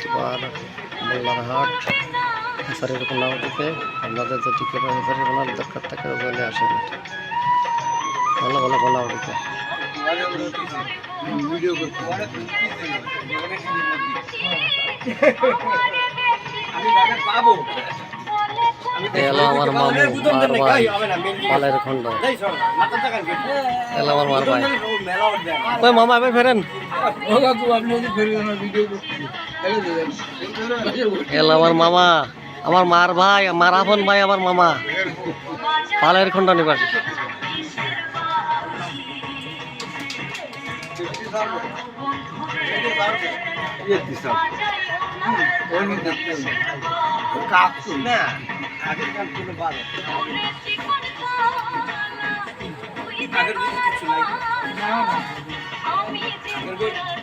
বৃহস্পতিবার মোল্লারহাট হেসারির কোনাও থেকে আপনাদের যদি কেউ হেসারির কোনার দরকার থাকে ওখানে আসেন। ভালো ভালো কোনাও থেকে এলো আমার মামু মার ভাই পালের খন্ড এলো আমার মার ভাই। ওই মামা এবার ফেরেন এলো আমার মামা আমার মার ভাই মার আপন ভাই আমার মামা পালের খন্ড নিবাসী। আগের কিছু নাই।